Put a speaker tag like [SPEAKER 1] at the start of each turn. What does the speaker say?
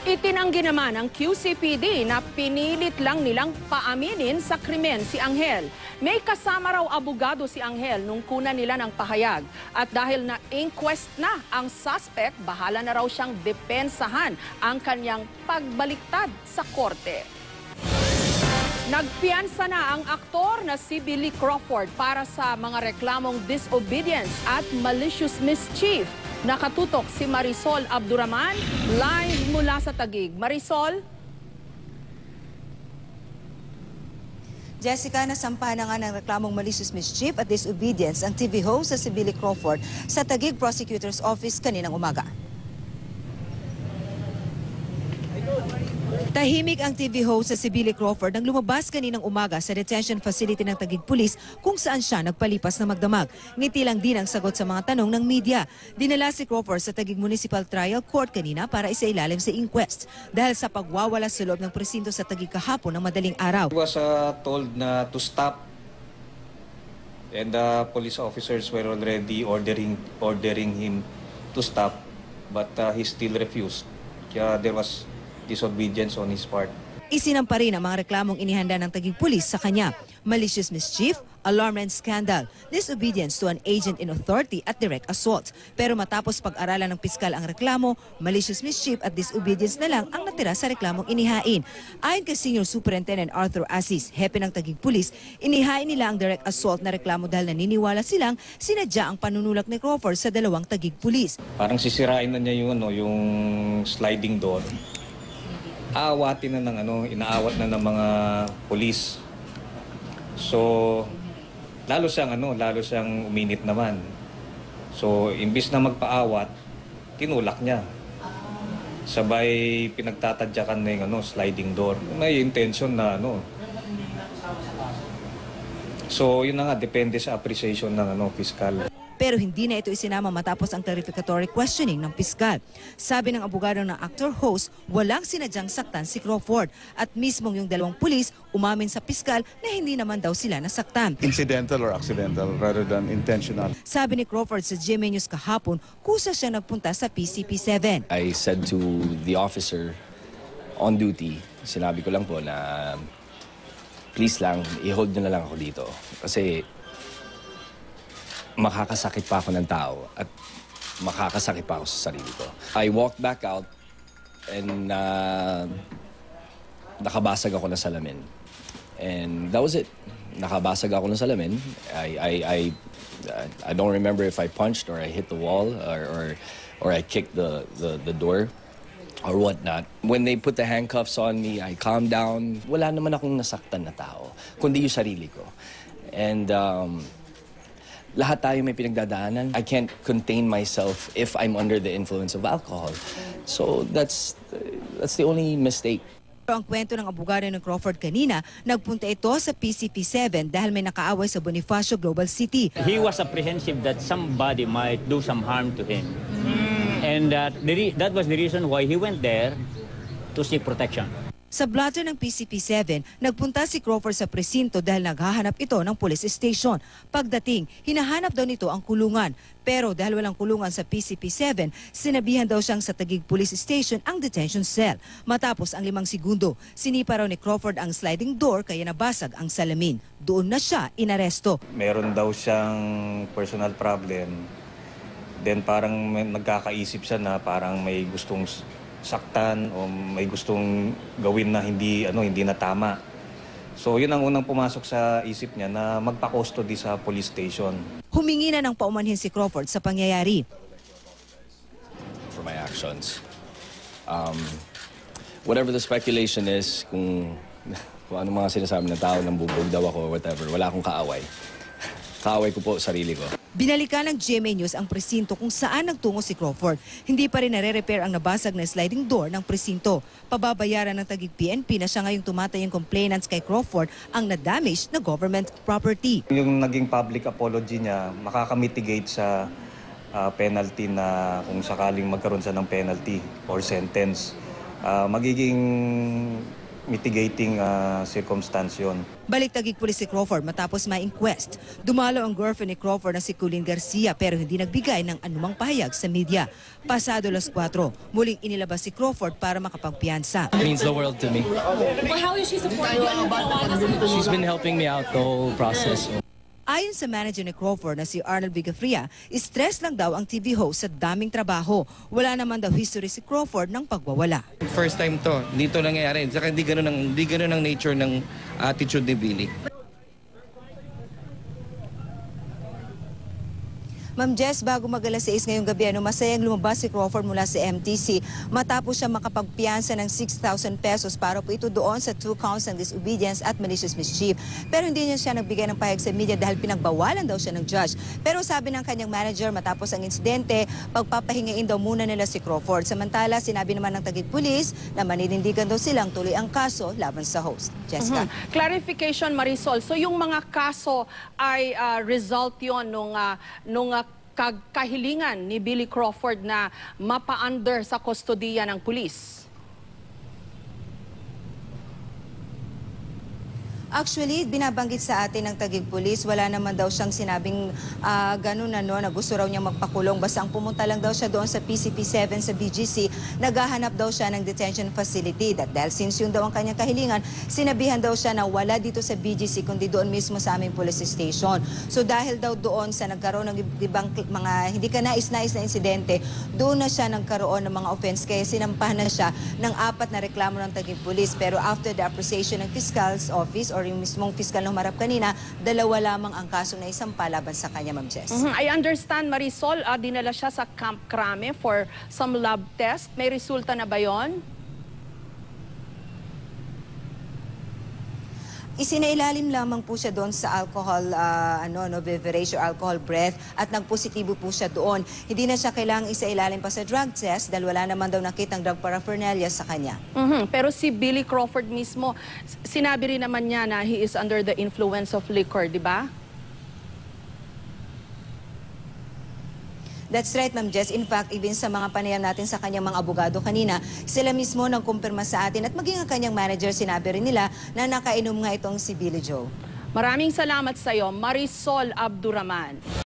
[SPEAKER 1] Itinanggi naman ng QCPD na pinilit lang nilang paaminin sa krimen si Angel. May kasama raw abogado si Angel nung kuna nila ng pahayag. At dahil na inquest na ang suspect, bahala na raw siyang depensahan ang kanyang pagbaliktad sa korte. Nagpiyansa na ang aktor na si Billy Crawford para sa mga reklamong disobedience at malicious mischief. Nakatutok si Marisol Abduraman, live mula sa Taguig. Marisol?
[SPEAKER 2] Jessica, nasampahan na nga ng reklamong malicious mischief at disobedience ang TV host sa si Billy Crawford sa Taguig Prosecutor's Office kaninang umaga. Tahimik ang TV host sa si Billy Crawford nang lumabas kaninang umaga sa detention facility ng Taguig Police kung saan siya nagpalipas na magdamag. Ngiti lang din ang sagot sa mga tanong ng media. Dinala si Crawford sa Taguig Municipal Trial Court kanina para isailalim sa inquest dahil sa pagwawala sa loob ng presinto sa Taguig kahapon ng madaling araw.
[SPEAKER 3] He was told na to stop, and the police officers were already ordering him to stop, but he still refused. Kaya there was disobedience on his part.
[SPEAKER 2] Isinampa rin ang mga reklamong inihanda ng Taguig Police sa kanya. Malicious mischief, alarm and scandal, disobedience to an agent in authority at direct assault. Pero matapos pag-aralan ng piskal ang reklamo, malicious mischief at disobedience na lang ang natira sa reklamong inihain. Ayon kay Senior Superintendent Arthur Asis, hepe ng Taguig Police, inihain nila ang direct assault na reklamo dahil naniniwala silang sinadya ang panunulak ni Crawford sa dalawang Taguig Police.
[SPEAKER 3] Parang sisirain na niya yung sliding door. Aawatin na inaawat na ng mga pulis. So lalo siyang uminit naman. So imbis na magpaawat, tinulak niya. Sabay pinagtatadyakan na yung sliding door. May intention na So yun na nga, depende sa appreciation ng piskal.
[SPEAKER 2] Pero hindi na ito isinama matapos ang clarificatory questioning ng piskal. Sabi ng abogado ng actor-host, walang sinadyang saktan si Crawford at mismong yung dalawang pulis umamin sa piskal na hindi naman daw sila nasaktan.
[SPEAKER 4] Incidental or accidental rather than intentional.
[SPEAKER 2] Sabi ni Crawford sa GMA News kahapon, kusa siya nagpunta sa PCP7.
[SPEAKER 5] I said to the officer on duty, sinabi ko lang po na please lang, i-hold nyo na lang ako dito. Kasi makakasakit pa ako ng tao at makakasakit pa ako sa sarili ko. I walked back out and nakabasag ako ng salamin. And that was it. Nakabasag ako ng salamin. I don't remember if I punched or I hit the wall or I kicked the door or whatnot. When they put the handcuffs on me, I calmed down. Wala naman akong nasaktan na tao, kundi yung sarili ko. And lahat tayo may pinagdadaanan. I can't contain myself if I'm under the influence of alcohol. So that's the only mistake.
[SPEAKER 2] Pero ang kwento ng abogado ng Crawford kanina, nagpunta ito sa PCP7 dahil may nakaaway sa Bonifacio Global City.
[SPEAKER 6] He was apprehensive that somebody might do some harm to him. And that was the reason why he went there to seek protection.
[SPEAKER 2] Sa blotter ng PCP7, nagpunta si Crawford sa presinto dahil naghahanap ito ng police station. Pagdating, hinahanap daw nito ang kulungan. Pero dahil walang kulungan sa PCP7, sinabihan daw siyang sa Taguig Police Station ang detention cell. Matapos ang 5 segundo, sinipa raw ni Crawford ang sliding door kaya nabasag ang salamin. Doon na siya inaresto.
[SPEAKER 3] Meron daw siyang personal problem. Then parang nagkakaisip siya na parang may gustong saktan o may gustong gawin na hindi na tama. So yun ang unang pumasok sa isip niya na magpa-custody sa police station.
[SPEAKER 2] Humingi na ng paumanhin si Crawford sa pangyayari.
[SPEAKER 5] For my actions. Whatever the speculation is, kung ano mga sinasabi ng tao, nang bubog daw ako, whatever, wala akong kaaway. Kaaway ko po sarili ko.
[SPEAKER 2] Binalikan ng GMA News ang presinto kung saan nagtungo si Crawford. Hindi pa rin nare-repair ang nabasag na sliding door ng presinto. Pababayaran ng Taguig PNP na siya ngayong tumatayong complainants kay Crawford ang na-damage na government property.
[SPEAKER 3] Yung naging public apology niya, makakamitigate sa penalty na kung sakaling magkaroon siya ng penalty or sentence. Magiging mitigating circumstance yun.
[SPEAKER 2] Balik Taguig Police si Crawford matapos ma-inquest. Dumalo ang girlfriend ni Crawford na si Colleen Garcia pero hindi nagbigay ng anumang pahayag sa media. Pasado 4:00, muling inilabas si Crawford para makapagpiyansa.
[SPEAKER 5] It means the world to me.
[SPEAKER 7] Well, how is she supporting you? Anong ginawa niya sa
[SPEAKER 5] She's been helping me out the whole process.
[SPEAKER 2] Ayon sa manager ni Crawford na si Arnold Vigafria, stress lang daw ang TV host sa daming trabaho. Wala naman daw history si Crawford ng pagwawala.
[SPEAKER 8] First time to, dito nangyayari. Saka hindi ganun ang nature ng attitude ni Billy.
[SPEAKER 2] Ma'am Jess, bago mag-alas 6 ngayong gabi, masayang lumabas si Crawford mula sa MTC matapos siya makapagpiyansa ng 6,000 pesos para po ito doon sa 2 counts ng disobedience at malicious mischief. Pero hindi niya siya nagbigay ng pahayag sa media dahil pinagbawalan daw siya ng judge. Pero sabi ng kanyang manager matapos ang insidente, pagpapahingain daw muna nila si Crawford. Samantala, sinabi naman ng Taguig Police na maninindigan daw silang tuloy ang kaso laban sa host. Jessica.
[SPEAKER 1] Clarification, Marisol. So yung mga kaso ay result yon nung kahilingan ni Billy Crawford na mapa-under sa kustodiya ng pulis.
[SPEAKER 2] Actually, binabanggit sa atin ng Taguig Police, wala naman daw siyang sinabing ganun na gusto raw niyang magpakulong. Basta ang pumunta lang daw siya doon sa PCP7 sa BGC, naghahanap daw siya ng detention facility. Dahil since yun daw ang kanyang kahilingan, sinabihan daw siya na wala dito sa BGC kundi doon mismo sa aming police station. So dahil daw doon sa nagkaroon ng ibang mga hindi ka nais-nais na insidente, doon na siya nagkaroon ng mga offense. Kaya sinampahan na siya ng 4 na reklamo ng Taguig Police. Pero after the appreciation ng Fiscal's Office or yung mismong fiscal na humarap kanina, 2 lamang ang kaso na isampa laban sa kanya, Ma'am Jess.
[SPEAKER 1] I understand, Marisol, dinala siya sa Camp Crame for some lab test. May resulta na ba yon?
[SPEAKER 2] Isinailalim lamang po siya doon sa alcohol beverage or alcohol breath at nagpositibo po siya doon. Hindi na siya kailangang isailalim pa sa drug test dahil wala naman daw nakitang drug paraphernalia sa kanya.
[SPEAKER 1] Pero si Billy Crawford mismo, sinabi rin naman niya na he is under the influence of liquor, di ba?
[SPEAKER 2] That's right, Ma'am Jess. In fact, even sa mga panayam natin sa kanyang mga abogado kanina, sila mismo nang kumpirma sa atin at maging ang kanyang manager, sinabi rin nila na nakainom nga itong si Billy Joe.
[SPEAKER 1] Maraming salamat sa iyo, Marisol Abduraman.